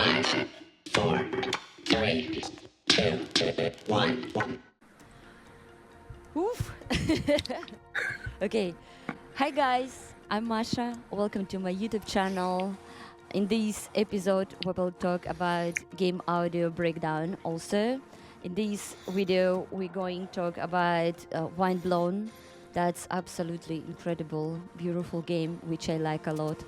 5, 4, 3, 2, 1. Oof. Okay. Hi guys, I'm Masha. Welcome to my YouTube channel. In this episode, we will talk about game audio breakdown. Also, in this video, we're going to talk about Windblown. That's absolutely incredible, beautiful game, which I like a lot.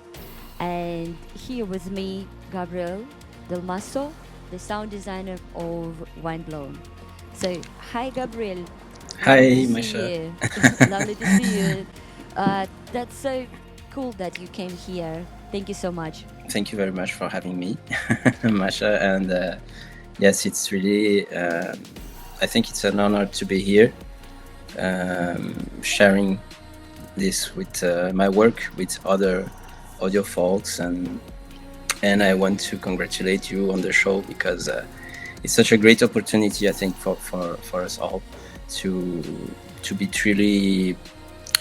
And here with me, Gabriel Dalmasso, the sound designer of Windblown. So, hi Gabriel, lovely to Hi, see Masha. you. Lovely to see you. That's so cool that you came here. Thank you so much. Thank you very much for having me, Masha. And yes, it's really, I think it's an honor to be here, sharing this with my work with other audio folks. And I want to congratulate you on the show because it's such a great opportunity, I think, for us all to be truly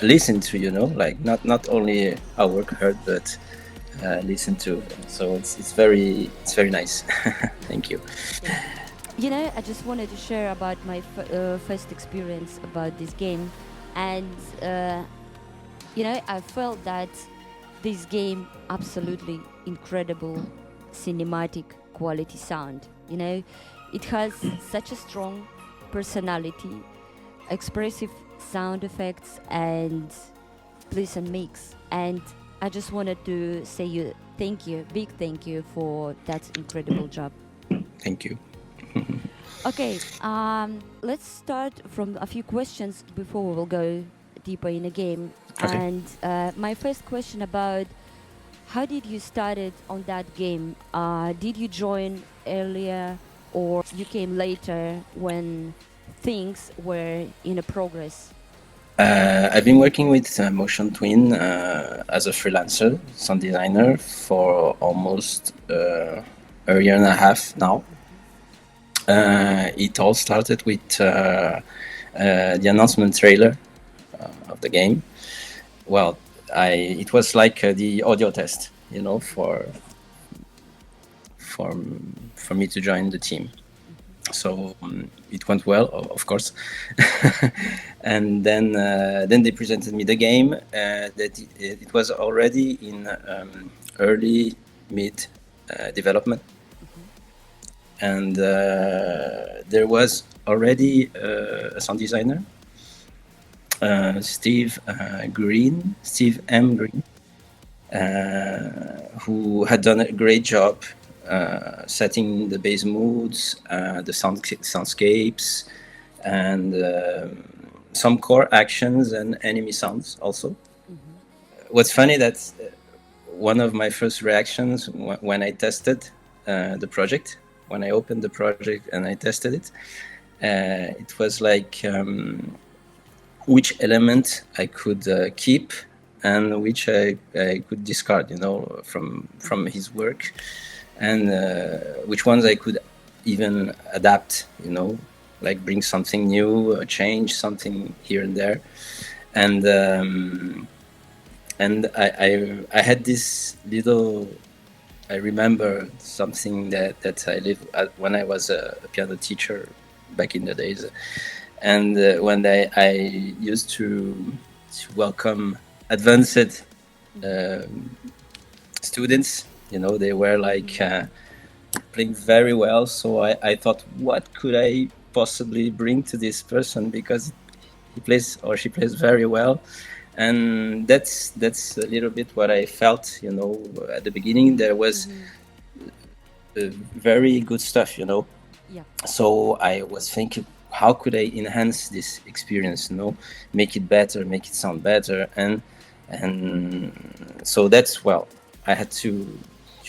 listened to, like not only our work heard, but listened to. So it's very nice. Thank you. You know, I just wanted to share about my first experience about this game, and I felt that this game absolutely incredible cinematic quality sound. It has such a strong personality, expressive sound effects, and pleasant mix. And I just wanted to say big thank you for that incredible job. Thank you. Okay, let's start from a few questions before we will go deeper in the game. Okay. And my first question about how did you started on that game? Did you join earlier or you came later when things were in a progress? I've been working with Motion Twin as a freelancer sound designer for almost a year and a half now. It all started with the announcement trailer of the game. Well, it was like the audio test, for me to join the team. So it went well, of course. And then they presented me the game. That it was already in early mid development. And there was already a sound designer, Steve M. Green, who had done a great job setting the bass moods, the soundscapes, and some core actions and enemy sounds also. What's funny that one of my first reactions when I tested the project, when I opened the project and I tested it, it was like which element I could keep and which I could discard, from his work, and which ones I could even adapt, like bring something new, change something here and there. And I had this little. I remember something that I lived when I was a piano teacher back in the days, and when I used to welcome advanced students, they were like playing very well. So I thought, what could I possibly bring to this person, because he plays or she plays very well. And that's a little bit what I felt, at the beginning. There was very good stuff, Yeah. So I was thinking, how could I enhance this experience, make it better, make it sound better. And so that's, well, I had to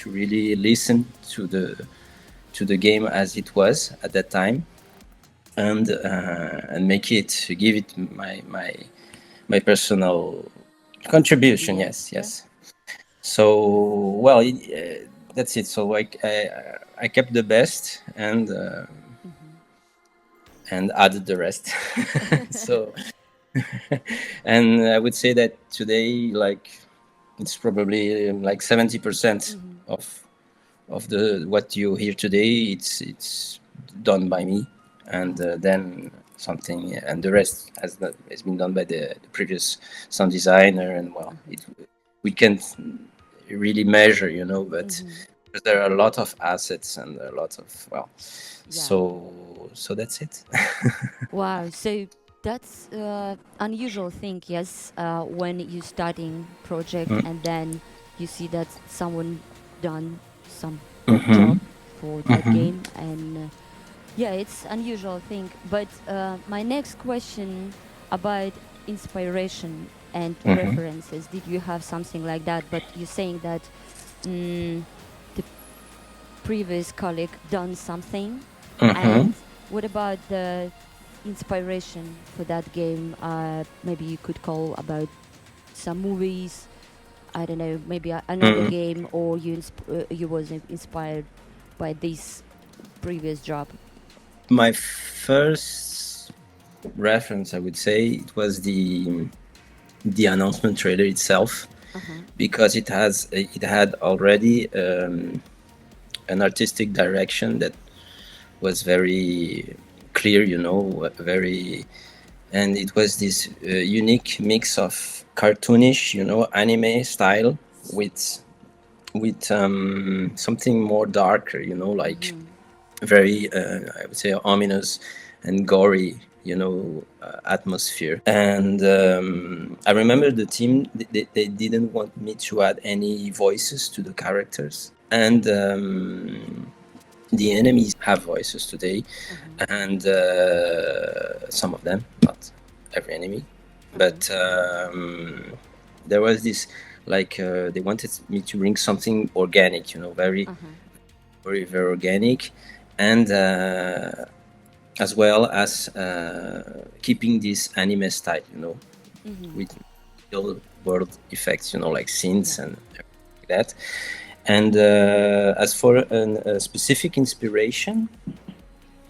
really listen to the game as it was at that time, and give it my personal contribution. Yes. So, well, that's it. So I kept the best and added the rest. So, and I would say that today, like, it's probably like 70% of of the what you hear today, it's done by me, and then something, and the rest has been done by the previous sound designer. And well, we can't really measure, but there are a lot of assets and a lot of Yeah. so that's it. Wow. So that's unusual thing, yes. When you starting project and then you see that someone done some job for that game, and yeah, it's unusual thing. But my next question about inspiration and references. Did you have something like that? But you're saying that the previous colleague done something, and what about the inspiration for that game? Maybe you could call about some movies. I don't know, maybe another game, or you was inspired by this previous job. My first reference, I would say, it was the announcement trailer itself, because it had already an artistic direction that was very clear, and it was this unique mix of cartoonish, anime style with something more darker, like very I would say ominous and gory, atmosphere. And I remember the team, they didn't want me to add any voices to the characters, and the enemies have voices today, and some of them, not every enemy, but there was this, like they wanted me to bring something organic, very very very organic, and as well as keeping this anime style, with real world effects, like scenes and everything like that. And as for a specific inspiration,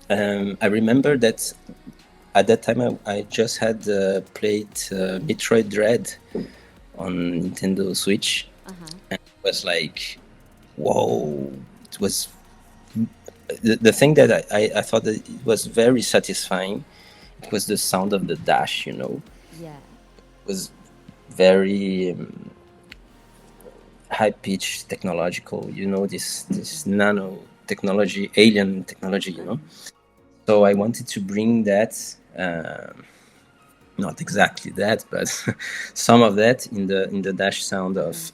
I remember that at that time I just had played Metroid Dread on Nintendo Switch, and it was like, whoa! It was the thing that I thought that it was very satisfying. It was the sound of the dash, Yeah. It was very high pitched technological, this nano technology, alien technology, So I wanted to bring that, not exactly that, but some of that in the dash sound of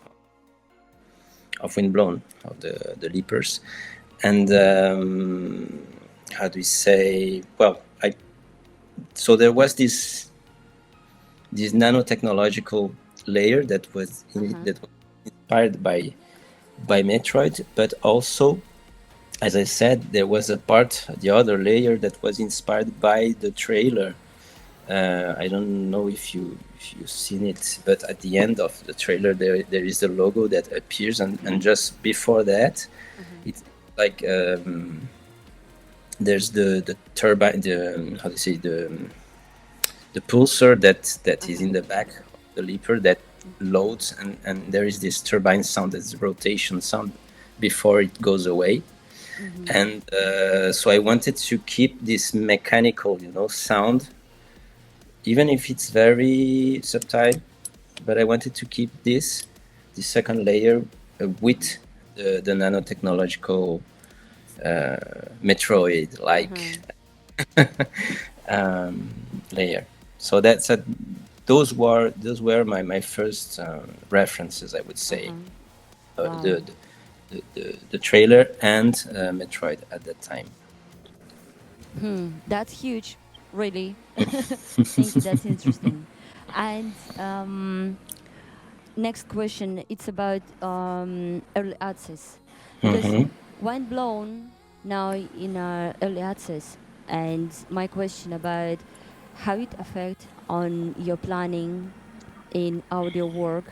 Windblown, of the Leapers. And how do we say? Well, so there was this nanotechnological layer that was inspired by Metroid, but also, as I said, there was the other layer that was inspired by the trailer. I don't know if you've seen it, but at the end of the trailer, there is the logo that appears, and just before that, it's like there's the turbine, how do you say, the pulsar that is in the back of the leaper that loads, and there is this turbine sound, that's rotation sound before it goes away. And so I wanted to keep this mechanical, sound, even if it's very subtle, but I wanted to keep the second layer with the nanotechnological Metroid like layer. So those were my first references, I would say. Wow. The trailer and Metroid at that time. That's huge, really. Thank you. That's interesting. And next question, it's about early access, because Windblown now in early access, and my question about how it affect on your planning in audio work.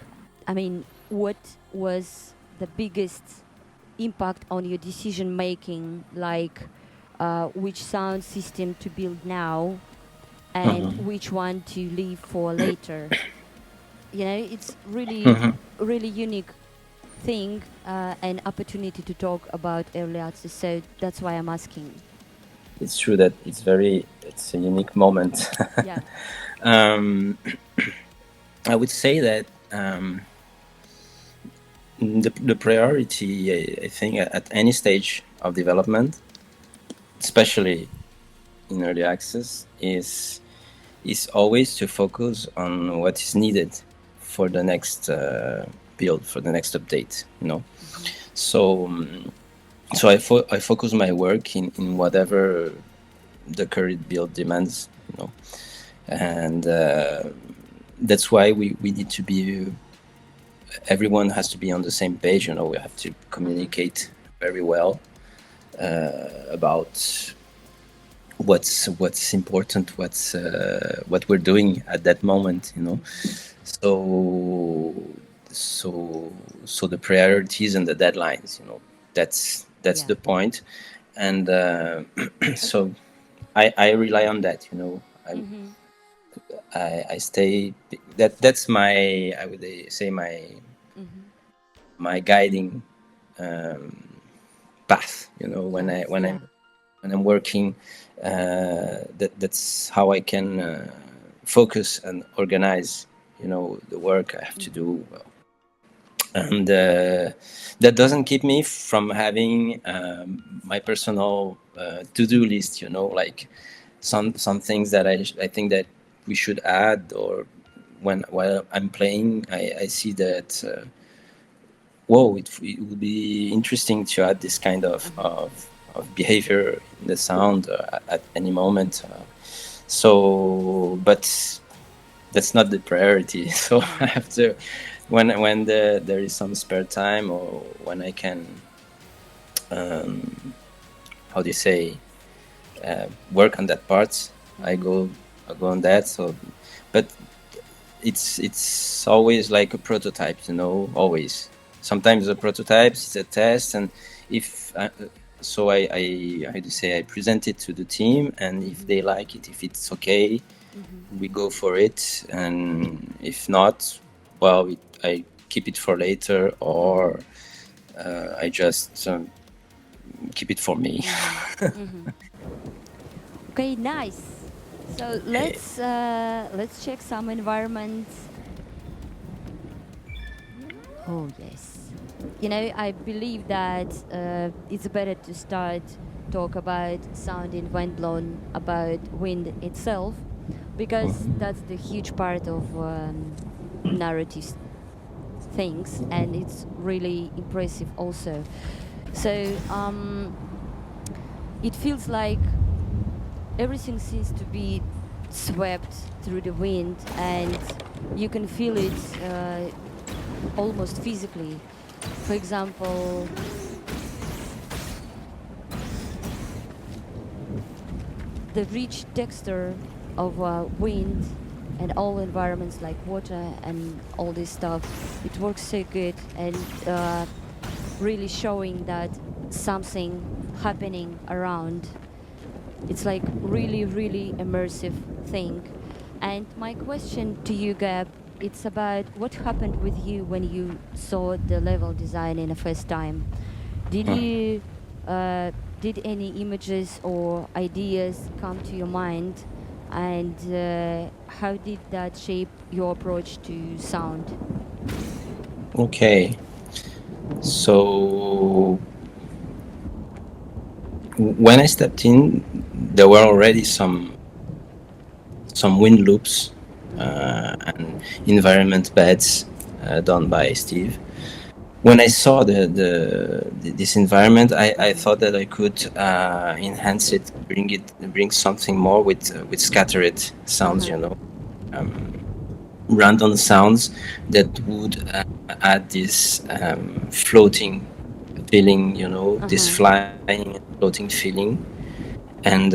I mean, what was the biggest impact on your decision making, like which sound system to build now and which one to leave for later? It's really really unique thing, an opportunity to talk about early access. So that's why I'm asking. It's true that it's a unique moment. Yeah. um, I would say that the priority, I think, at any stage of development, especially in early access, is always to focus on what is needed for the next build, for the next update. So I focus my work in whatever the current build demands. And that's why we need to be. Everyone has to be on the same page. We have to communicate very well about what's important, what we're doing at that moment. So the priorities and the deadlines. That's the point. And so I rely on that. I stay. That's my, I would say, my guiding path. When I'm working, that's how I can focus and organize. The work I have to do. And that doesn't keep me from having my personal to-do list. Like some things that I think that we should add, or while I'm playing, I see that whoa, it would be interesting to add this kind of behavior in the sound at any moment. But that's not the priority. So I have to, when there is some spare time, or when I can, how do you say, work on that part, I go on that. So, but it's always like a prototype, always. Sometimes a prototype is a test, and if so I how do you say, I present it to the team, and if they like it, if it's okay, we go for it, and if not, well, I keep it for later, or I just keep it for me. Okay, nice. So let's check some environments. Oh yes. I believe that it's better to start talk about sound in Windblown, about wind itself, because that's the huge part of narrative things, and it's really impressive also. So it feels like everything seems to be swept through the wind, and you can feel it almost physically. For example, the rich texture of wind and all environments like water and all this stuff, it works so good, and really showing that something happening around. It's like really, really immersive thing. And my question to you, Gab, it's about what happened with you when you saw the level design in the first time. Did you did any images or ideas come to your mind, and how did that shape your approach to sound? Okay, so when I stepped in, there were already some wind loops and environment beds done by Steve. When I saw this environment, I thought that I could enhance it, bring something more with scattered sounds, random sounds that would add this floating feeling, this flying, floating feeling. And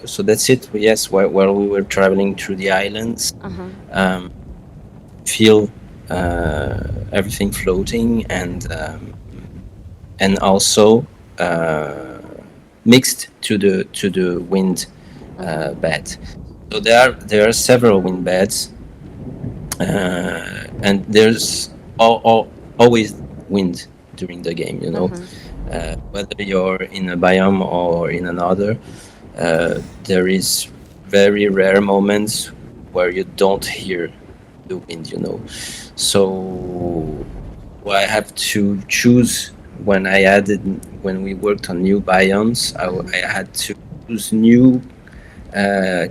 so that's it. Yes, while we were traveling through the islands, feel everything floating, and also mixed to the wind bed. So there are several wind beds, and there's all always wind during the game, you know. Whether you're in a biome or in another, there is very rare moments where you don't hear the wind, you know. So I have to choose when we worked on new biomes. I had to choose new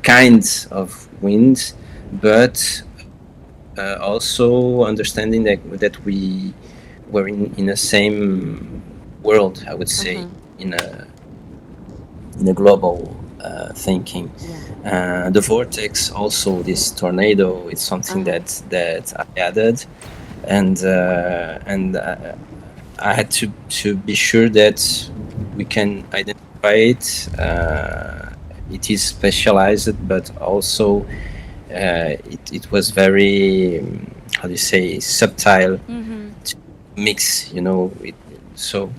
kinds of winds, but also understanding that we were in the same world, I would say, in a global thinking. The vortex, also this tornado, it's something that I added, and I had to be sure that we can identify it. It is specialized, but also it was very how do you say, subtle to mix, you know. So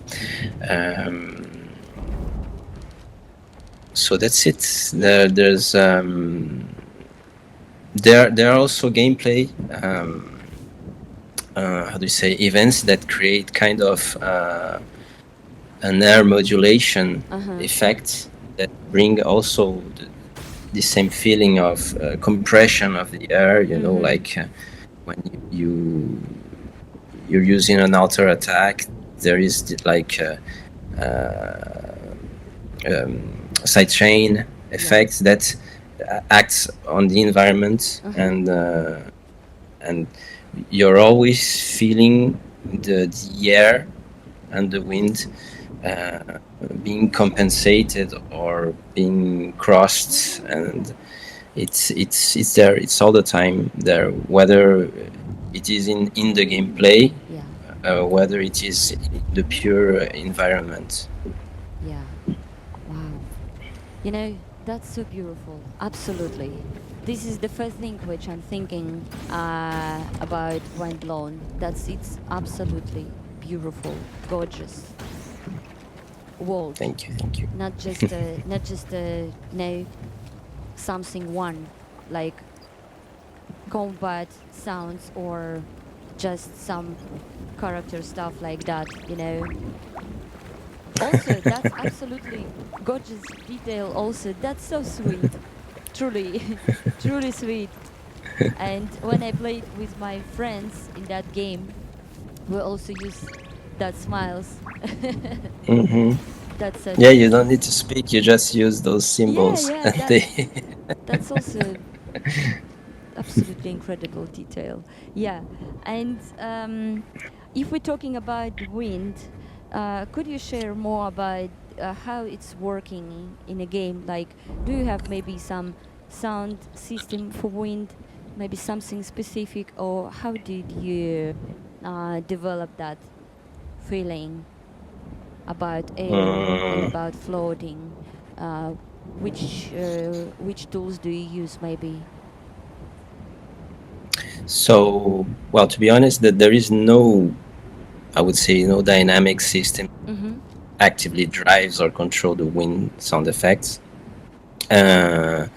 that's it. There's there are also gameplay how do you say, events that create kind of an air modulation effect that bring also the same feeling of compression of the air, you know, like when you're using an alter attack, there is like sidechain effects that acts on the environment, and you're always feeling the air and the wind being compensated or being crossed, and it's there. It's all the time there, whether it is in the gameplay, whether it is in the pure environment. Yeah. Wow. You know, that's so beautiful. Absolutely. This is the first thing which I'm thinking about Windblown. It's absolutely beautiful, gorgeous world. Thank you. Not just something one, like combat sounds or just some character stuff like that, you know. Also, that's absolutely gorgeous detail. Also, that's so sweet, truly, truly sweet. And when I played with my friends in that game, we also use that smiles. That's such. Yeah, you don't need to speak. You just use those symbols. That's also absolutely incredible detail. Yeah, and if we're talking about wind, could you share more about how it's working in a game? Like, do you have maybe some sound system for wind, maybe something specific, or how did you develop that feeling about air and about floating? Which tools do you use, maybe? So, well, to be honest, that there is no, I would say, no dynamic system actively drives or control the wind sound effects. But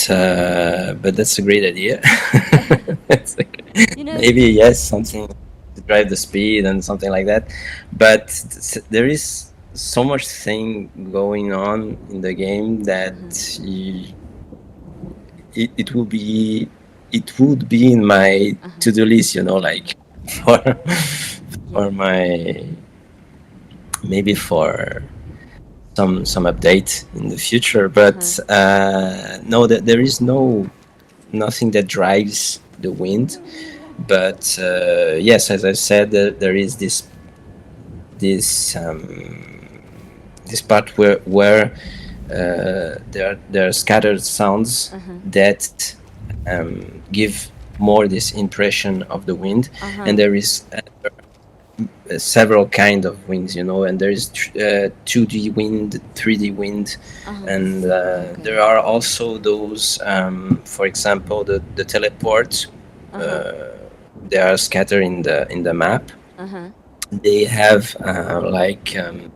that's a great idea. Maybe yes, something to drive the speed and something like that. But there is so much thing going on in the game that it would be in my to-do list, you know, like for my maybe for some update in the future. But no, that there is nothing that drives the wind. But yes, as I said, there is this part where there are scattered sounds that give more this impression of the wind, and there is several kind of winds, you know, and there is 2D wind, 3D wind, and there are also those, for example, the teleports. They are scattered in the map. They have like a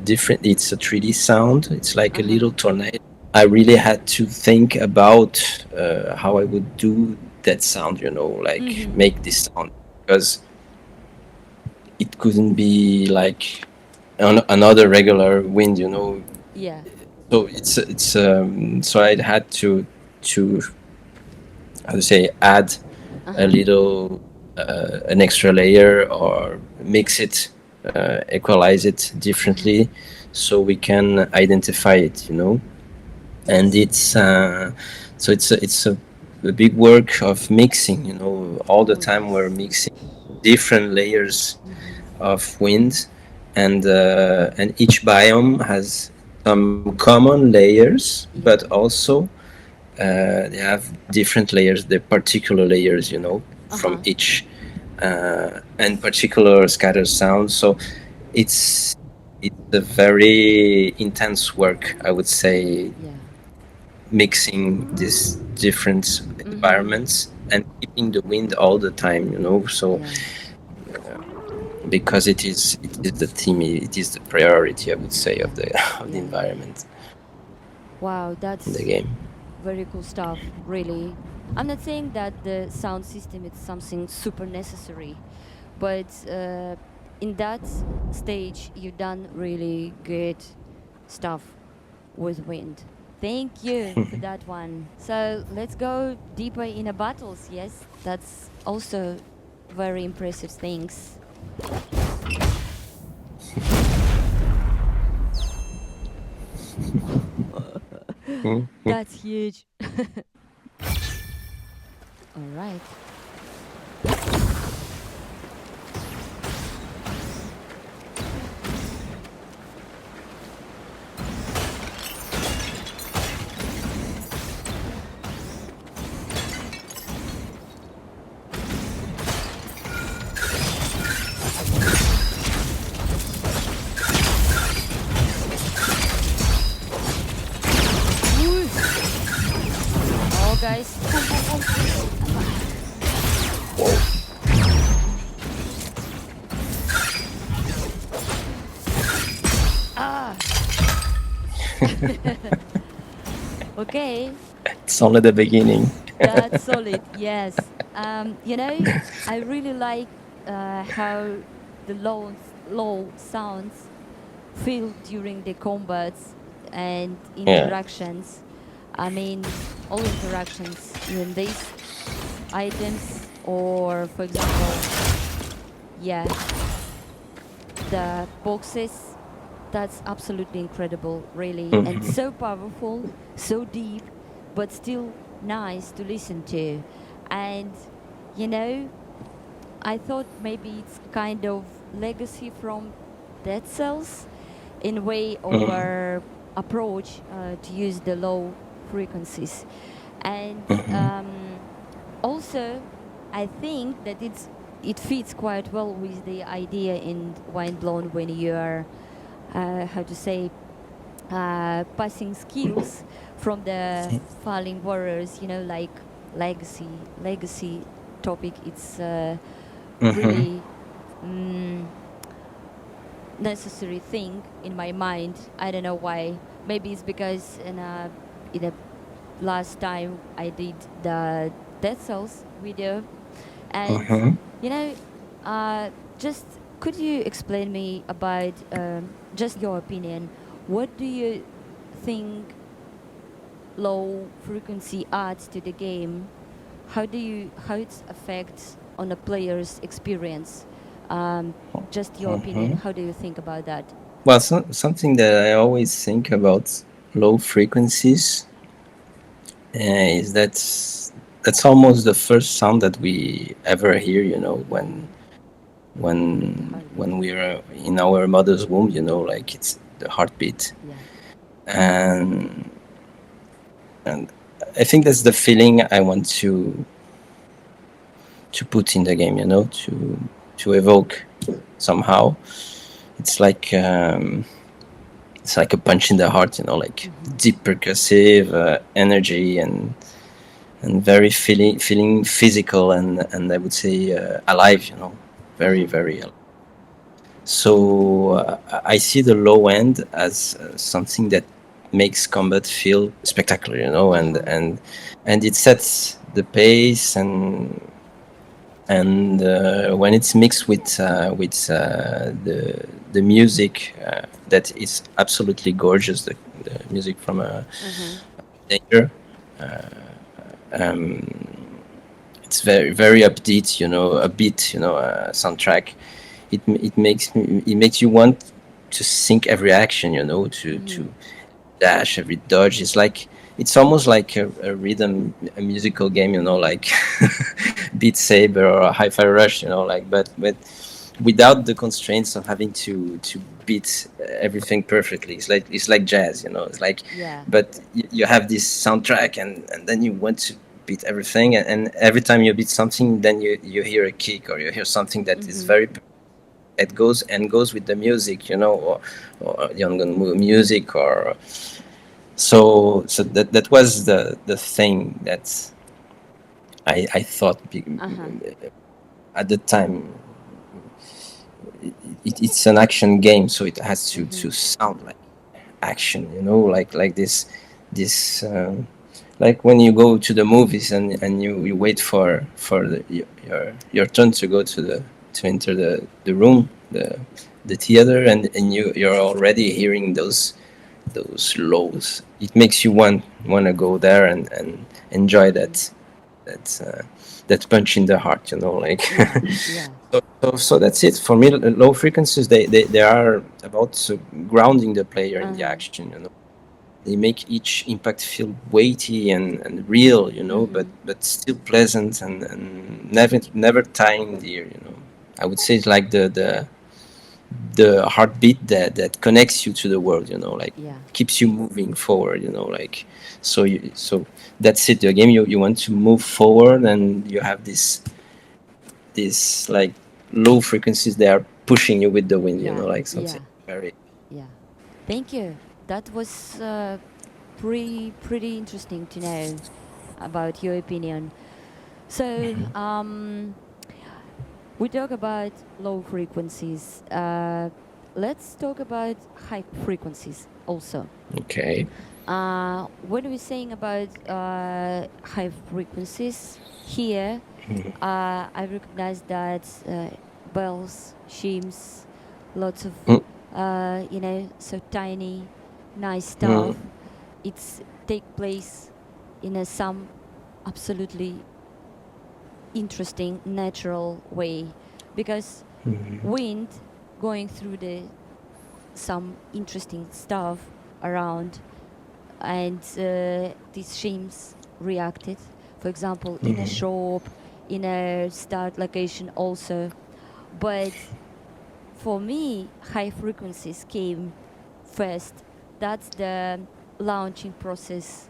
different. It's a 3D sound. It's like a little tornado. I really had to think about how I would do that sound, you know, like make this sound, because it couldn't be like another regular wind, you know. Yeah. So so I had to how to say, add a Uh-huh. little an extra layer, or mix it, equalize it differently, so we can identify it, you know. And Yes. it's a big work of mixing, you know. All the Oh, time we're yes. mixing different layers of wind, and each biome has some common layers, but Yeah. also they have different layers, the particular layers, you know, from Uh-huh. each, and particular scattered sounds. So it's it's a very intense work, I would say, Yeah. mixing these different environments and keeping the wind all the time, you know. So Yeah. because it is the theme, it is the priority, I would say, Yeah. of the of the Yeah, yeah, yeah. environment Wow, in the that's game. very cool stuff, really. I'm not saying that the sound system is something super necessary, but in that stage, you've done really good stuff with wind. Thank you for that one. So let's go deeper in the battles. Yes, that's also very impressive things. That's huge. All right. Oh, guys. Boom, boom, boom. Ah. Okay. It's only the beginning. That's solid. Yes. You know, I really like how the low sounds feel during the combats and Yeah. interactions. I mean, all interactions in these items, or for example, yeah, the boxes. That's absolutely incredible, really, and Mhm. so powerful, so deep, but still nice to listen to. And you know, I thought maybe it's kind of legacy from Dead Cells in a way, Mhm. or approach to use the low frequencies. And Mhm. also, I think that it fits quite well with the idea in Windblown, when you are how to say, passing skills from the falling warriors, you know, like legacy topic. It's Mhm. really necessary thing in my mind. I don't know why. Maybe it's because in a last time I did the Dead Cells video, and Mhm. you know, just could you explain me about just your opinion? What do you think low frequency adds to the game? How it affects on a player's experience? Just your opinion. Mhm. How do you think about that? Well, something that I always think about low frequencies is that's almost the first sound that we ever hear. You know, Yeah, the when heartbeat. we're in our mother's womb. You know, like it's the heartbeat, Yeah. and and I think that's the feeling I want to put in the game. You know, to evoke somehow. It's like. It's like a punch in the heart, you know, like deep percussive energy, and very feeling physical, and I would say alive, you know, Uh very huh. very alive. So I see the low end as something that makes combat feel spectacular, you know, Uh and huh. and and it sets the pace, and when it's mixed with the music that is absolutely gorgeous, the music from Danger, it's very very upbeat, soundtrack. It makes you want to sync every action, to dash every dodge. It's almost like a rhythm, a musical game, like Beat Saber or Hi-Fi Rush, but without the constraints of having to beat everything perfectly. It's like jazz, it's like, Yeah. but you have this soundtrack, and then you want to beat everything, and every time you beat something, then you hear a kick, or you hear something that is very, it goes with the music, or young music, or so that was the thing that I thought at the time. It's an action game, so it has to sound like action, like this like when you go to the movies, and you wait for your turn to go to enter the room, the theater, and you're already hearing those lows. It makes you want to go there and enjoy that punch in the heart, like. Yeah. So that's it for me. Low frequencies, they are about grounding the player in the action. They make each impact feel weighty and real. But still pleasant, and never tying the ear. I would say it's like the heartbeat that connects you to the world. Like keeps you moving forward. Like so that's it. The game, you want to move forward, and you have these like low frequencies, they are pushing you with the wind, like something very. Yeah. Thank you. That was pretty interesting to know about your opinion. So we talk about low frequencies. Let's talk about high frequencies also. Okay. When we're saying about high frequencies here, I recognize that bells, shims, lots of so tiny, nice stuff. It's take place in some absolutely interesting, natural way, because wind going through some interesting stuff around, and these shims reacted, for example, in a shop, in a start location also. But for me, high frequencies came first. That's the launching process.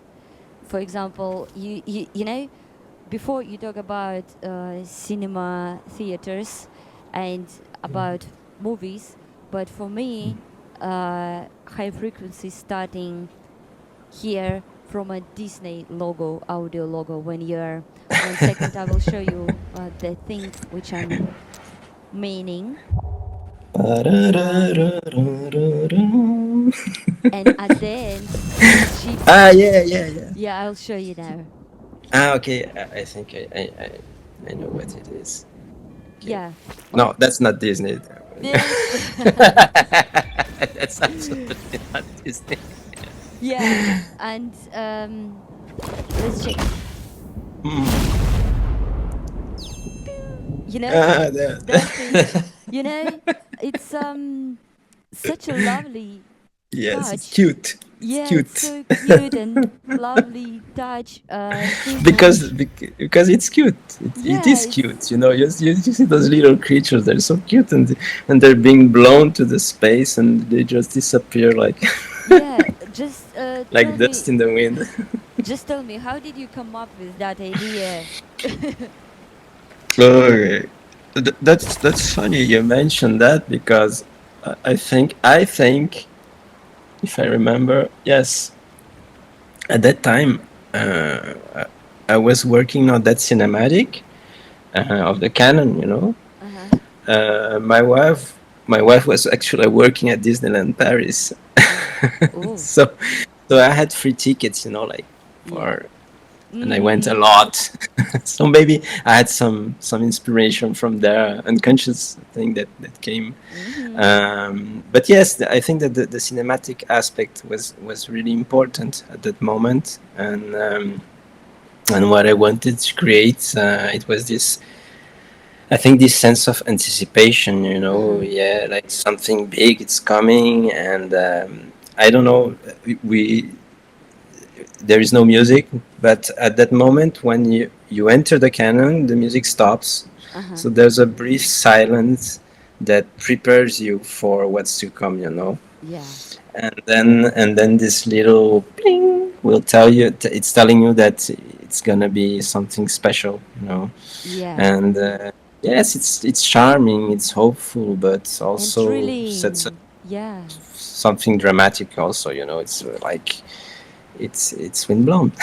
For example, you know, before you talk about cinema theaters and about movies, but for me, high frequency starting here from a Disney logo, audio logo. When you're 1 second, I will show you the thing which I'm meaning. And at the end, Yeah. yeah, I'll show you now. Okay. I think I know what it is. Okay. Yeah. No, that's not Disney. This. That's absolutely not Disney. Yeah, and let's check. You know, that thing. You know, it's such a lovely Yes, touch. it's cute. Yeah, cute. it's so cute and lovely touch. Because it's cute. It is cute. You see those little creatures. They're so cute, and they're being blown to the space, and they just disappear like Yeah, just like dust in the wind. Just tell me, how did you come up with that idea? Okay, that's funny you mentioned that, because I think if I remember, yes, at that time I was working on that cinematic of the Canon, my wife was actually working at Disneyland Paris. so I had free tickets, like for and I went a lot. So maybe I had some inspiration from there, unconscious thing that came. But yes, I think that the cinematic aspect was really important at that moment, and what I wanted to create, it was this. I think this sense of anticipation, yeah, like something big, it's coming, and I don't know, we there is no music, but at that moment when you enter the canon, the music stops. So there's a brief silence that prepares you for what's to come, Yeah. and then this little bling will tell you, it's telling you that it's gonna be something special, Yeah. and yes, it's charming, it's hopeful, but And also thrilling. sets Yeah. something dramatic also, it's like it's Windblown.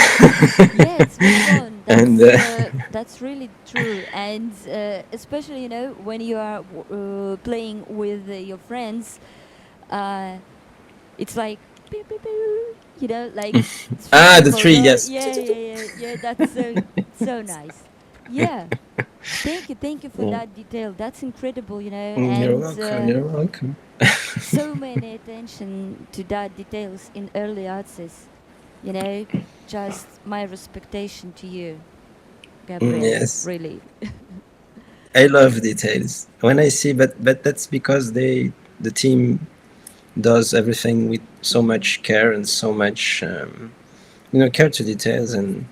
Yeah, it's Windblown. And That's really true, and especially when you are playing with your friends, it's like pew, pew, pew, like three the people tree, go. yes. Yeah, yeah, yeah, yeah. That's so nice. Yeah, thank you for Yeah. that detail. That's incredible, You're and welcome, you're welcome. so many attention to that details in early access. Just my respectation to you, Gabriel. Yes, Really. I love details when I see, but that's because the team does everything with so much care and so much care to details, and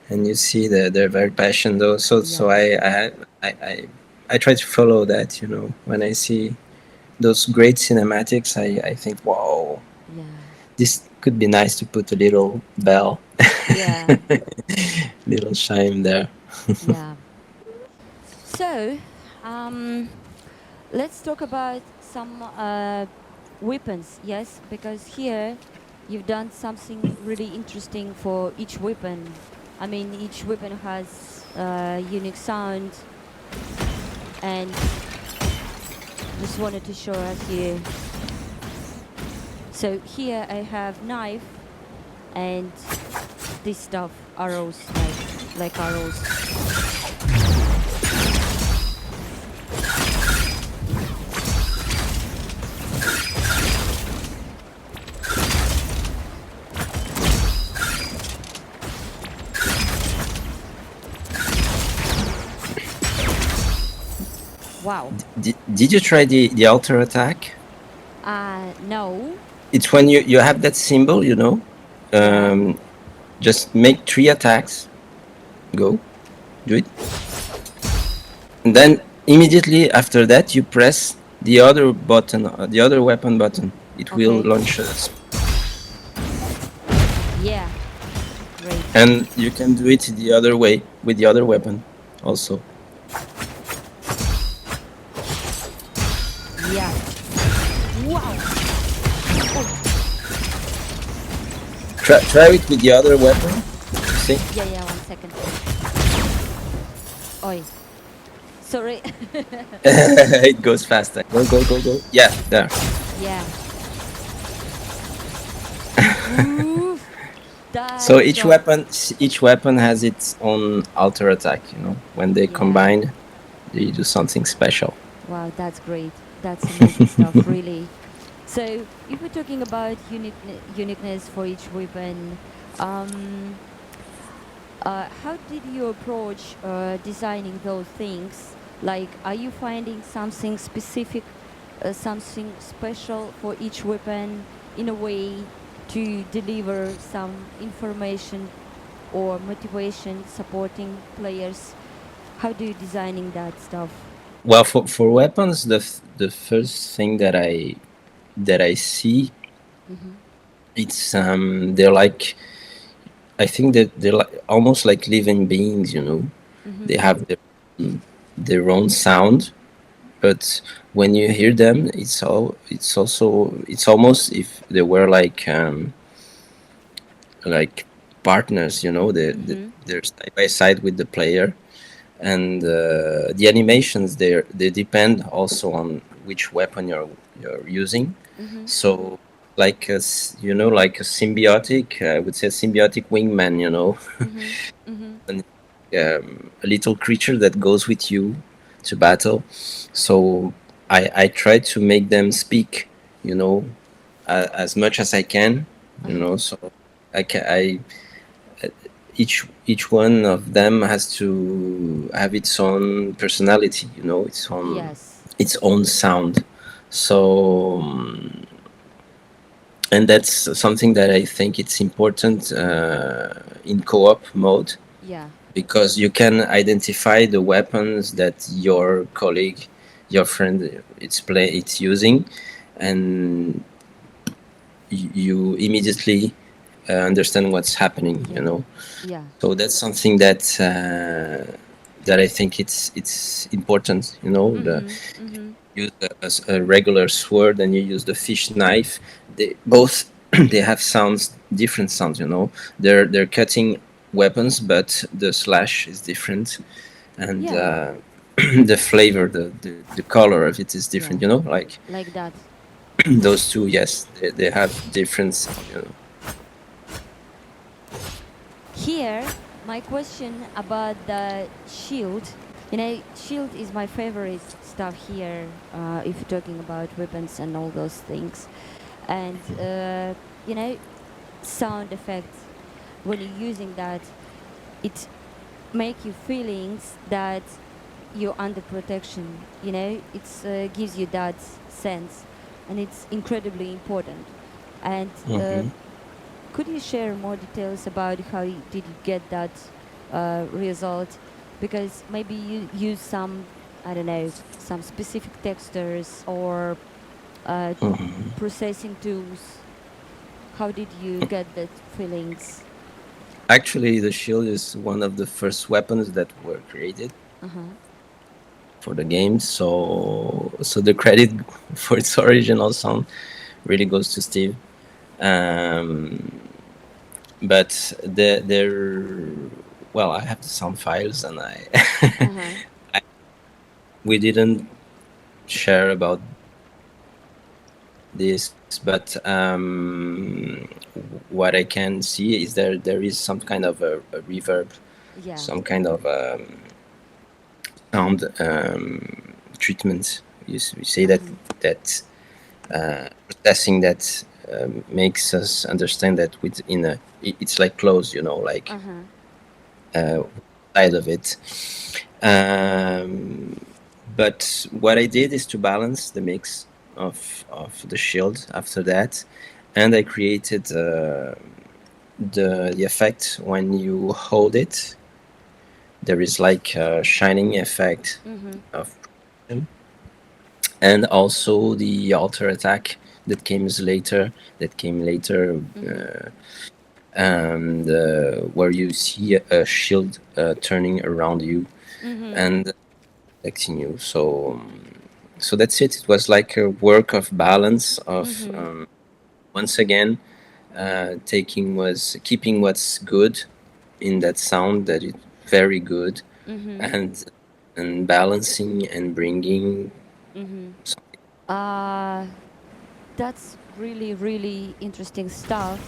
you see that they're very passionate though. So Yeah. I try to follow that, when I see those great cinematics, I think, wow, Yeah. this could be nice to put a little bell, Yeah. little chime there. Yeah. So, let's talk about some weapons. Yes, because here you've done something really interesting for each weapon. I mean, each weapon has a unique sound, and just wanted to show us here. So here I have knife and this stuff, arrows, like arrows. Wow. Did you try the alter attack? No. It's when you have that symbol, just make 3 attacks. Go, do it. And then immediately after that, you press the other button, the other weapon button. It will launch us. Yeah. Great. And you can do it the other way with the other weapon also. Yeah. Wow. Try it with the other weapon. See? Yeah, 1 second. Oi. Sorry. It goes faster. Go. Yeah, there. Yeah. Oof. So each weapon has its own alter attack, When they combine, they do something special. Wow, that's great. That's amazing stuff, really. So if we're talking about uniqueness for each weapon, how did you approach designing those things? Like, are you finding something specific, something special for each weapon in a way to deliver some information or motivation supporting players? How do you designing that stuff? Well, for weapons, the first thing that I see, it's they're like, I think that they're almost like living beings, They have their own sound, but when you hear them, it's almost if they were like partners, they're side by side with the player, and the animations they depend also on which weapon you're using. So like like a symbiotic. I would say a symbiotic wingman. Mm-hmm. Mm-hmm. And, a little creature that goes with you to battle. So I try to make them speak. As much as I can. Uh-huh. So I each one of them has to have its own personality. Yes. Its own sound. So and that's something that I think it's important in co-op mode, Yeah. because you can identify the weapons that your colleague, your friend, it's using, and you immediately understand what's happening. Yeah. Yeah. So that's something that I think it's important. Mm-hmm. Mm-hmm. Use a regular sword and you use the fish knife. They both they have different sounds. They're cutting weapons, but the slash is different, and Yeah. the flavor, the color of it is different. Yeah. Like Like that. those two, yes, they have different sound. Here, my question about the shield. Shield is my favorite stuff here. If you're talking about weapons and all those things, and sound effects. When you're using that, it make you feelings that you're under protection. It gives you that sense, and it's incredibly important. And Hmm. could you share more details about how did you get that result? Because maybe you use some, I don't know, some specific textures or uh, Hmm. processing tools. How did you get that feelings? Actually, the shield is one of the first weapons that were created Uh-huh. for the game. So the credit for its original sound really goes to Steve. Um, but there, well, I have the sound files, and Uh-huh. we didn't share about this, but what I can see is there is some kind of a reverb, Yeah. some kind of sound treatment. We say that Uh-huh. that processing that makes us understand that it's like closed, like Uh-huh. side of it. But what I did is to balance the mix of the shield after that, and I created the effect when you hold it. There is like a shining effect Mm-hmm. of, and also the alter attack that came later, Mm-hmm. and where you see a shield turning around you Mm-hmm. and protecting you. So that's it. It was like a work of balance of Mm-hmm. once again keeping what's good in that sound, that is very good, Mm-hmm. and balancing and bringing Mm-hmm. Uh that's really, really interesting stuff.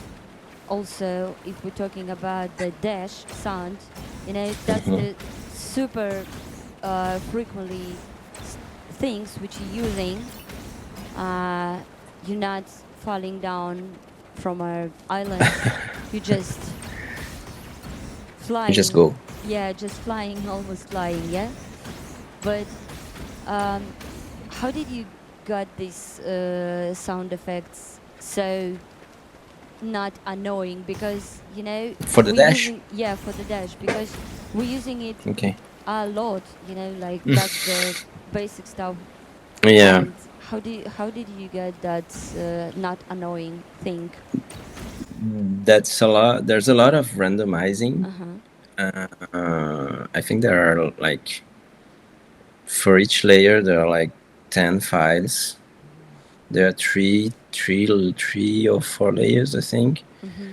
Also, if we're talking about the dash sound, that's Mhm. the super frequently things which you're using. You're not falling down from an island. You're just You just flying. go. Yeah, just flying, almost flying. Yeah, but um, how did you got these sound effects so not annoying? Because For the we're dash. using, yeah, for the dash, because we're using it Okay. a lot. Like that's the basic stuff. Yeah, And how did you get that not annoying thing? that's a lot. There's a lot of randomizing. Uh-huh. I think there are like, for each layer there are like 10 files. There are three or four layers, I think. Mm-hmm.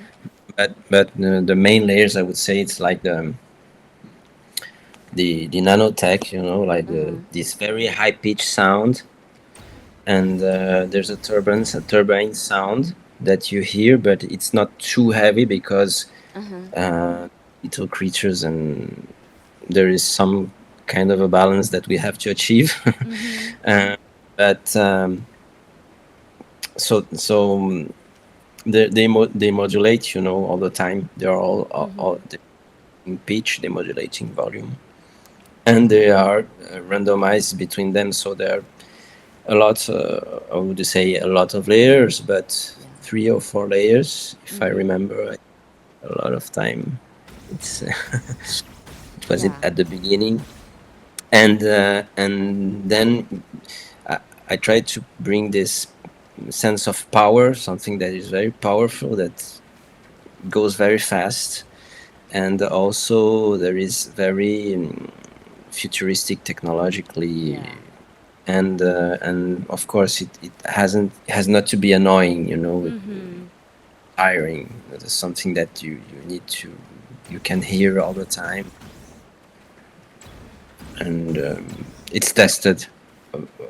But the main layers, I would say, it's like the nanotech, like Uh-huh. this very high pitched sound, and there's a turbine sound, that you hear, but it's not too heavy because Uh-huh. little creatures, and there is some kind of a balance that we have to achieve. Mm-hmm. uh, but so they modulate, you know, all the time. They're all Mm-hmm. in pitch, they modulating volume, and they are randomized between them. So there are a lot, I would say, a lot of layers, but Yeah. 3 or 4 layers, if I Mm-hmm. remember. A lot of time. It's it was it Yeah. at the beginning, and then I tried to bring this sense of power, something that is very powerful, that goes very fast, and also there is very futuristic technologically, Yeah. and of course it has not to be annoying, you know, Mm-hmm. tiring. That is something that you need to, you can hear all the time, and it's tested.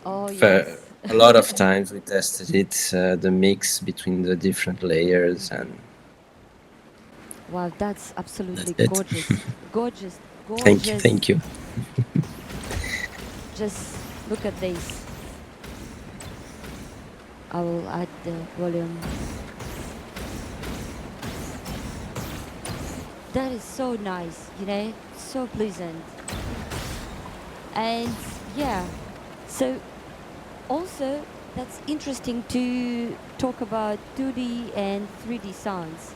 Oh For yes. a lot of times we tested it, the mix between the different layers, and Wow, that's that's absolutely it. gorgeous. Gorgeous, Thank you, gorgeous. thank you. Just look at this. I will add the volume. That is so nice, you know, so pleasant. And yeah, so also that's interesting to talk about 2D and 3D sounds.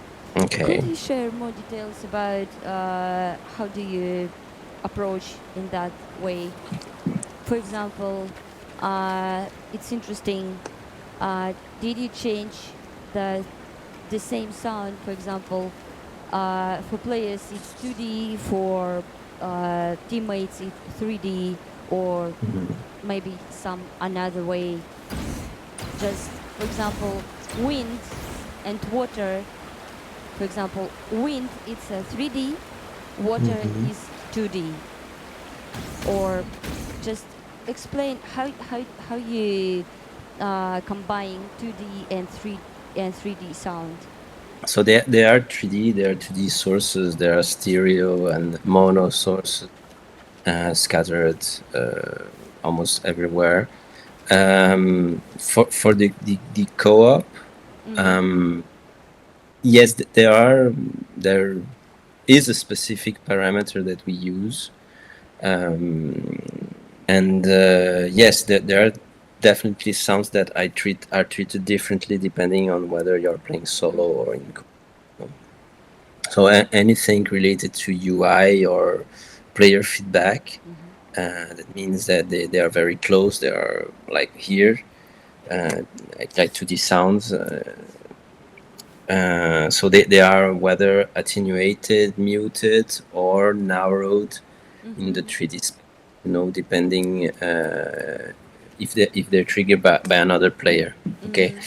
Could Okay. you share more details about how do you approach in that way? For example, it's interesting. Did you change the the same sound? For example, for players it's 2D, for teammates it's 3D, or maybe some another way. Just for example, wind and water. For example, wind it's a 3D, water Mhm. is 2D. Or just explain how you combine 2D and 3D sound. So they are 3D. There are 2D sources. There are stereo and mono sources scattered almost everywhere. For the co-op, Mm-hmm. um, yes, there is a specific parameter that we use, and yes, there are definitely sounds that are treated differently depending on whether you're playing solo Mm-hmm. or in. So anything related to UI or player feedback, Mm-hmm. that means that they are very close. They are like here, like 2D sounds. So they are whether attenuated, muted, or narrowed in the Mm-hmm. 3D space. You know, depending if they're triggered by another player. Okay, Mm-hmm.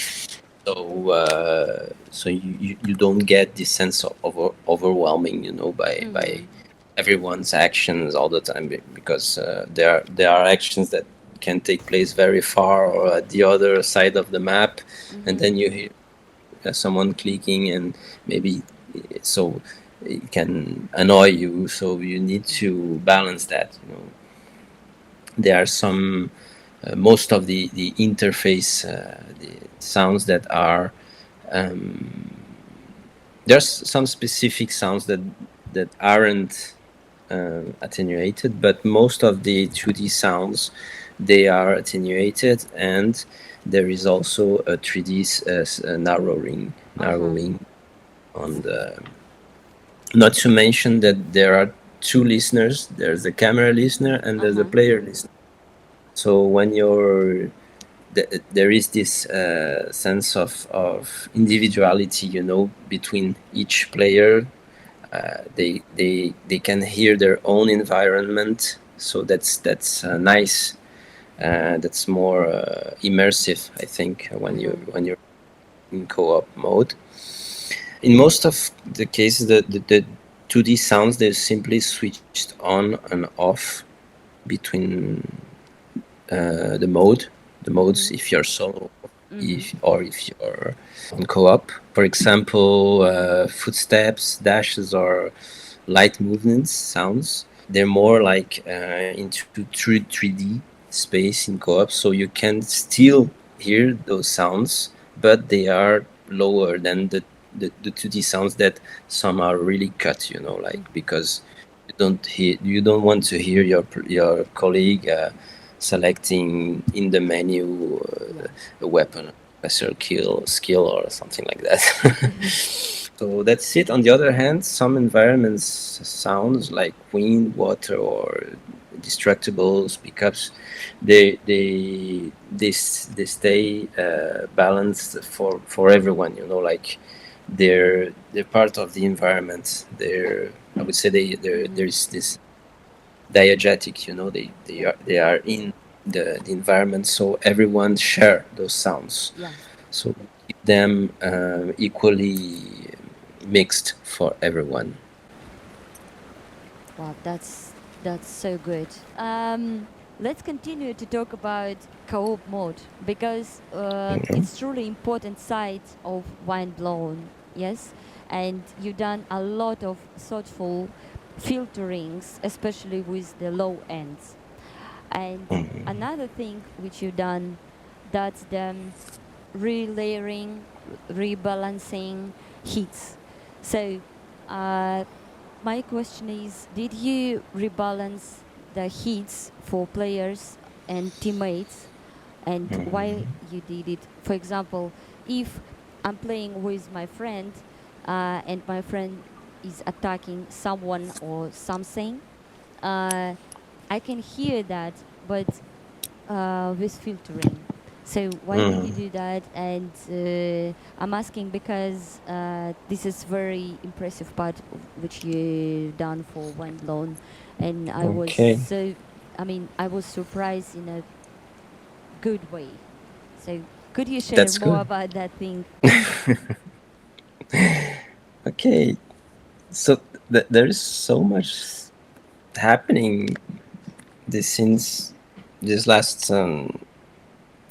so you don't get this sense of overwhelming, you know, by Mm-hmm. everyone's actions all the time, because there are actions that can take place very far or at the other side of the map, and Mm-hmm. then you hear someone clicking, and maybe so it can annoy you. So you need Yeah. to balance that. You know, there are some most of the interface, the sounds that are there's some specific sounds that aren't attenuated, but most of the 2D sounds, they are attenuated, and there is also a 3D Uh-huh. narrowing on the. Not to mention that there are two listeners. There's the camera listener and there's the Uh-huh. player listener. So when there is this sense of individuality, you know, between each player. They can hear their own environment, so that's nice. That's more immersive, I think, Uh-huh. when you're in co-op mode. In most of the cases, the 2D sounds, they're simply switched on and off between the modes Mm-hmm. if you're solo if you're on co-op. For example, footsteps, dashes, or light movements, sounds. They're more like into 3D space in co-op, so you can still hear those sounds, but they are lower than the 2D sounds that some are really cut, like because you don't want to hear your colleague selecting in the menu a weapon, special skill or something like that. So that's it. On the other hand, some environments sounds like wind, water, or destructibles, pickups, they stay balanced for everyone. Like they're part of the environment. I would say there's this diegetic. They are in the environment, so everyone share those sounds. Yeah. So keep them equally mixed for everyone. Wow, that's so good. Let's continue to talk about co-op mode because it's truly important side of Windblown. Yes, and you've done a lot of thoughtful filterings, especially with the low ends. And another thing which you've done, that's the relayering, rebalancing hits. So my question is, did you rebalance the hits for players and teammates, and why you did it? For example, if I'm playing with my friend and my friend is attacking someone or something, I can hear that, but with filtering. So why did you do that? And I'm asking because this is very impressive part which you done for Windblown, and I was Okay. I was surprised in a good way. So could you share That's more good. about that thing, please? Okay. So there is so much happening since this last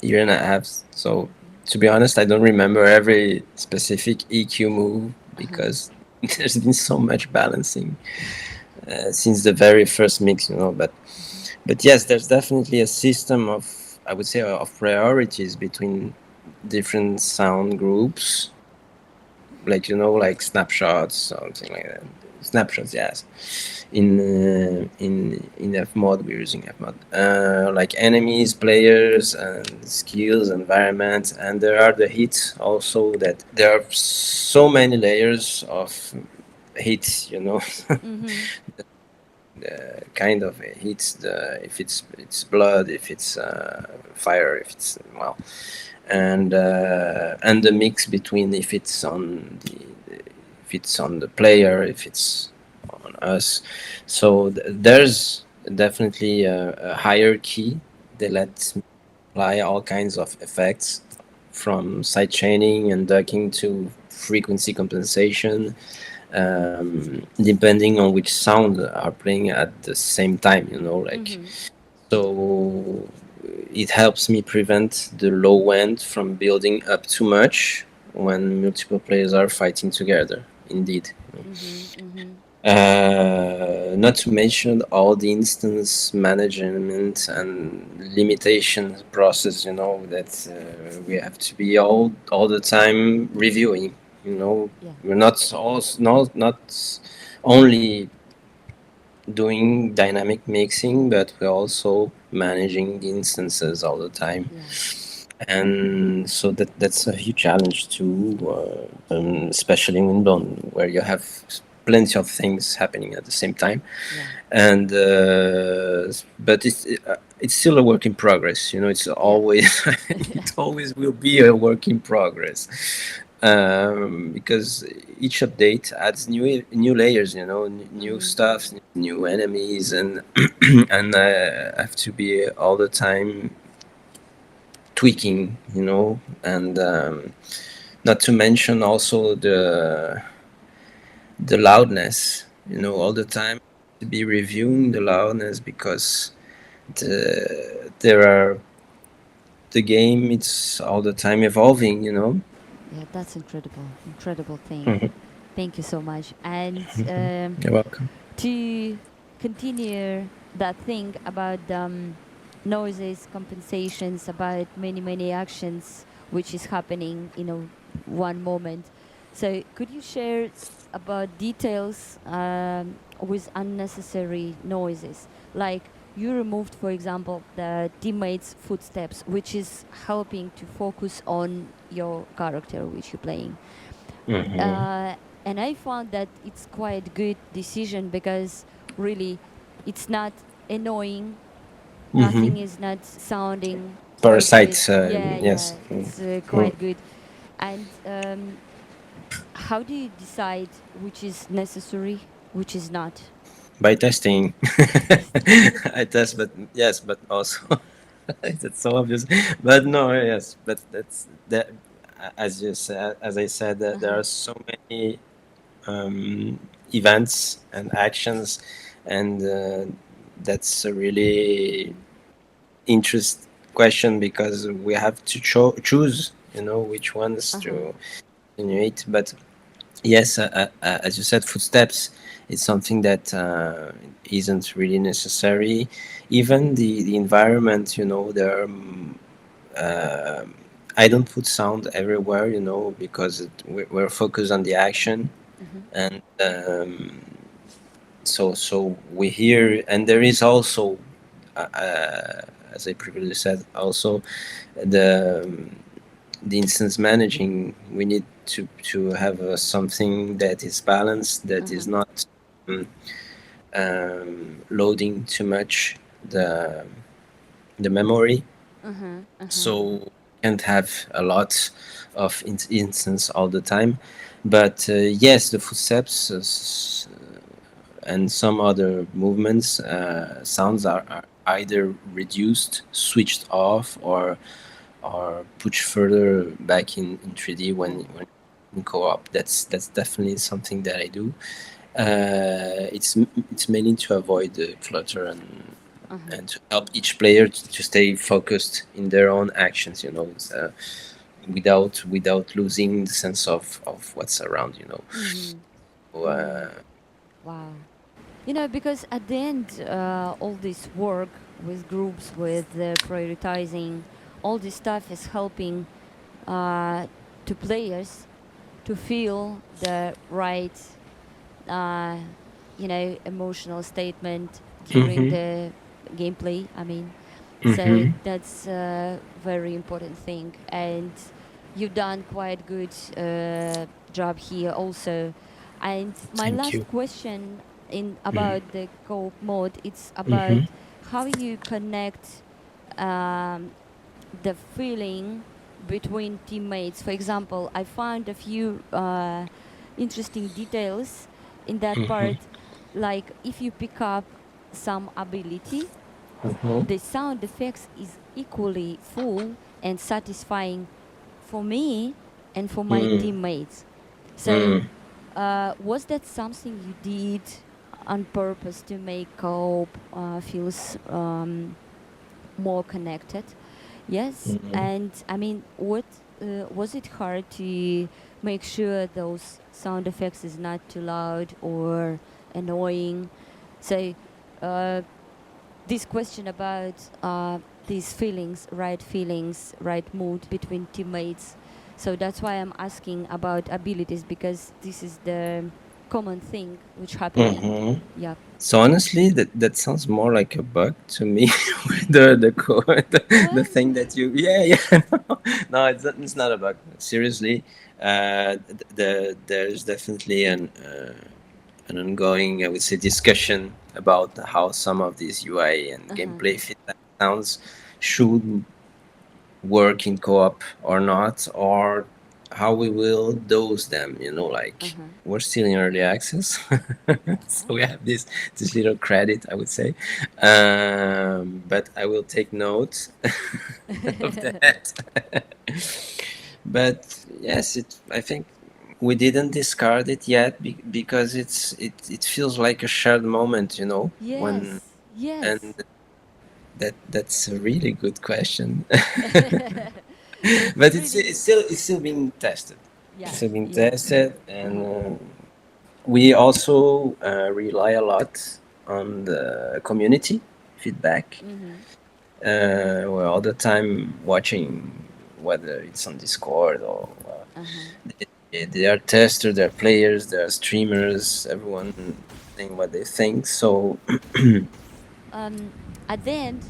year and a half. So to be honest, I don't remember every specific EQ move because there's been so much balancing since the very first mix, But yes, there's definitely a system of, I would say, of priorities between different sound groups, like snapshots, something like that. Snapshots, yes. In F mod, we're using F mod. Like enemies, players, and skills, environments, and there are the hits also. That there are so many layers of hits, the kind of hits, if it's blood, if it's fire, if it's and the mix between if it's on the player, if it's on us. So there's definitely a hierarchy that lets me apply all kinds of effects, from side chaining and ducking to frequency compensation, depending on which sound are playing at the same time, so it helps me prevent the low end from building up too much when multiple players are fighting together, indeed. Not to mention all the instance management and limitation process, that we have to be all the time reviewing. We're not only doing dynamic mixing, but we're also managing the instances all the time. And so that's a huge challenge too, especially in Windblown, where you have plenty of things happening at the same time. And but it's still a work in progress. It's always it always will be a work in progress, because each update adds new layers, new stuff, new enemies, and and I have to be all the time tweaking, and not to mention also the loudness, all the time to be reviewing the loudness, because there are the game, it's all the time evolving, you know. Yeah, that's incredible thing. Mhm. Thank you so much. And You're welcome. to continue that thing about noises, compensations, about many actions which is happening in a one moment. So could you share about details with unnecessary noises, like you removed, for example, the teammates' footsteps, which is helping to focus on your character which you're playing. Hmm. uh, and I found that it's quite good decision because really it's not annoying. Nothing Hmm. is not sounding stupid. Parasites, Yeah, yes. yeah, it's Mm. quite good. And how do you decide which is necessary, which is not? By testing. By testing. I test, but yes, but also it's so obvious. But no, yes, but that's that. As you said, as I said, that there Uh-huh. are so many events and actions, and that's a really interest question because we have to choose, you know, which ones Uh-huh. to innovate. But yes, as you said, footsteps is something that isn't really necessary. Even the environment, you know, there. Uh, I don't put sound everywhere, you know, because we're focused on the action, Mm-hmm. and so we hear, and there is also, as I previously said, also the the instance managing. We need to have something that is balanced, that Uh-huh. is not um, loading too much the memory. Uh-huh. Uh-huh. So can't have a lot of instance all the time. But yes, the footsteps and some other movements, sounds are either reduced, switched off, or pushed further back in 3D when in co-op. That's definitely something that I do. It's mainly to avoid the clutter Uh-huh. and to help each player to stay focused in their own actions. You know, without losing the sense of what's around. You know. Mm-hmm. So, Mm-hmm. Wow. Because at the end, all this work with groups, with prioritizing, all this stuff is helping to players to feel the right, uh, emotional statement during mm-hmm, the gameplay. I mean, so mm-hmm. that's a very important thing, and you've done quite good job here also. And my Thank last you. question in Mm-hmm, about the co-op mode, it's about mm-hmm, how you connect um, the feeling between teammates. For example, I found a few interesting details in that mm-hmm, part, like if you pick up some ability, mm-hmm, the sound effects is equally full and satisfying for me and for my mm-hmm, teammates. So, mm-hmm. was that something you did on purpose to make co-op feels more connected? Yes, Mm-hmm. and I mean, what was it hard to make sure those sound effects is not too loud or annoying? So, uh, this question about feelings, right mood between teammates. So that's why I'm asking about abilities, because this is the common thing which happening. Mm-hmm. Yeah. So honestly, that sounds more like a bug to me. The code, the What? thing that you, yeah, yeah. No, it's not a bug. Seriously, there's definitely an ongoing, I would say, discussion about how some of these UI and Uh-huh. gameplay feedback sounds should work in co-op or not, or how we will dose them. You know, like Uh-huh. we're still in early access, so we have this little credit, I would say. But I will take note of that. But yes, I think we didn't discard it yet because it feels like a shared moment, you know, when Yes. and Yes. That's a really good question. But It's it's really, it's still being tested. yeah, Still being yeah. tested, and Uh-huh. we also rely a lot on the community feedback. Mm-hmm. We're all the time watching whether it's on Discord or Uh-huh. they are testers, they're players, they're streamers, everyone saying what they think. So Um, at the end,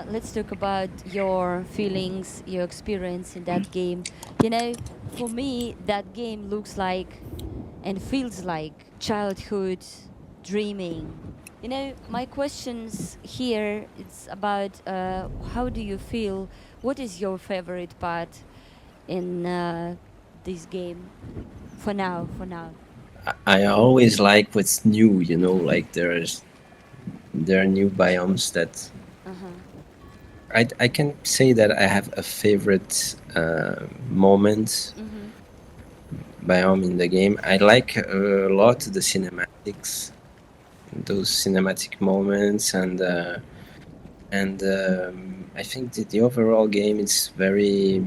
let's talk about your feelings, your experience in that game. You know, for me, that game looks like and feels like childhood dreaming. You know, my questions here it's about how do you feel? What is your favorite part in this game? For now, for now. I always like what's new, like there are new biomes that Uh huh. I can say that I have a favorite moment Mhm. biome in the game. I like a lot the cinematics, those cinematic moments, and I think that the overall game is very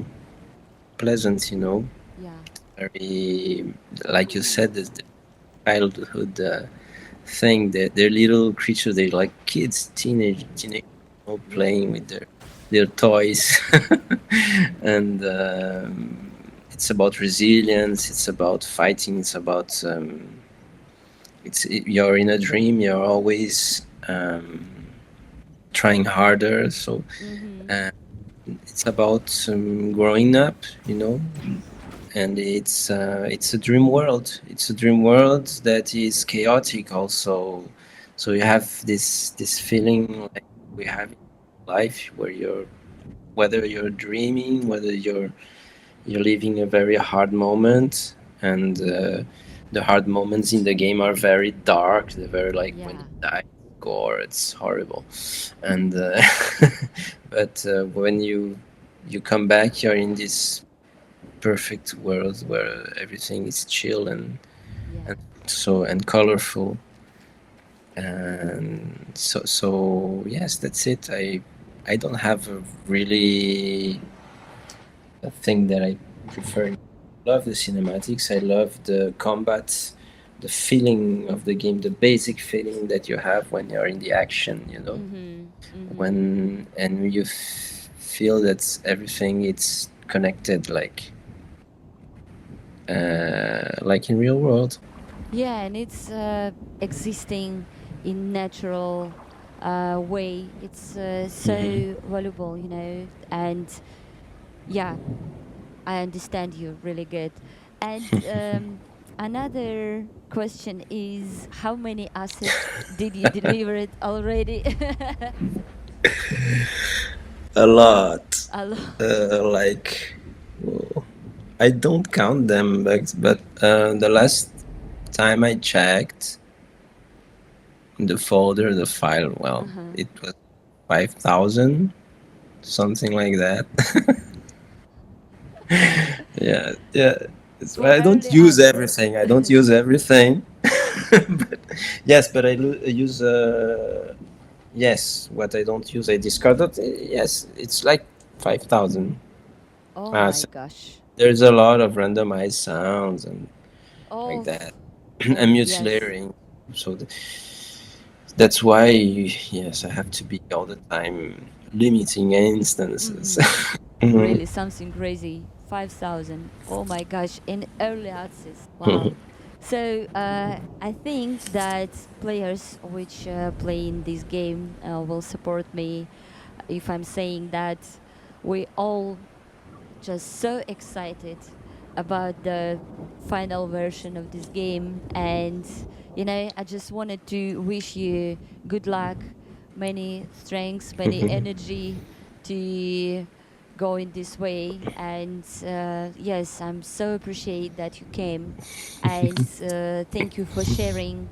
pleasant. Yeah. Very, like you said, the childhood thing. That they're little creatures. They're like kids, teenage, Yeah. playing with their toys, and it's about resilience. It's about fighting. It's about you're in a dream. You're always trying harder. So Mhm. uh, it's about growing up. And it's a dream world. It's a dream world that is chaotic also. So you have this feeling like we have in life where whether you're dreaming, whether you're living a very hard moment, and the hard moments in the game are very dark. They're very like when you Yeah. die, gore. It's horrible, and but when you come back, you're in this perfect world where everything is chill Yeah. and and colorful. And so yes, that's it. I don't have a really a thing that I prefer. I love the cinematics. I love the combat, the feeling of the game, the basic feeling that you have when you're in the action. Mhm. Mhm. When and you feel that everything it's connected, like in real world. Yeah, and it's existing in natural way. It's Hmm. so valuable, you know. And yeah, I understand you really good. And another question is, how many assets did you deliver it already? A lot. A lot. Like, oh, I don't count them, but the last time I checked the folder, the file, well, Uh-huh. it was 5,000, something like that. Yeah, yeah. For I don't early use access. everything. I don't use everything. But yes, but I use yes. What I don't use, I discarded. Yes, it's like 5,000. Oh my So gosh. there's a lot of randomized sounds and like Oh, that, and and mute yes. layering. So that's why, yes, I have to be all the time limiting instances. Mm-hmm. Mhm. Really, something crazy. 5,000. Oh my gosh, in early access. Wow. So I think that players which play in this game will support me if I'm saying that we all just so excited about the final version of this game. And you know, I just wanted to wish you good luck, many strengths, many energy to go in this way. And yes, I'm so appreciate that you came, and thank you for sharing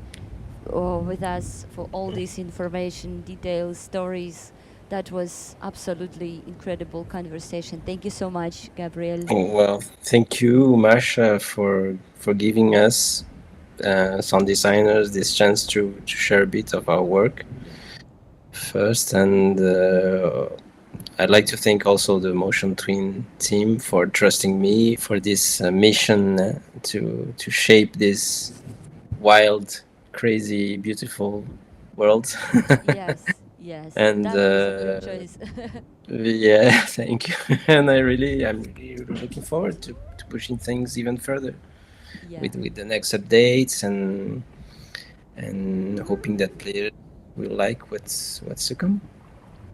with us for all this information, details, stories. That was absolutely incredible conversation. Thank you so much, Gabriel. Well, thank you, Masha, for giving us sound designers this chance to share a bit of our work. first, and I'd like to thank also the Motion Twin team for trusting me for this mission to shape this wild, crazy, beautiful world. Yes, yes, And that was a good choice. yeah, thank you. And I'm really looking forward to pushing things even further Yeah, with the next updates, and hoping that players will like what's to come.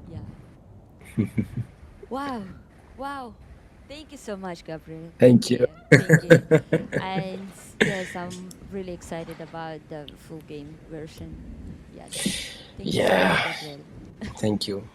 yeah. Wow, wow. Thank you so much, Gabriel. Thank Thank you. you, thank you. And yes, I'm really excited about the full game version. Yes, thank you so much, Yeah, Gabriel. thank you.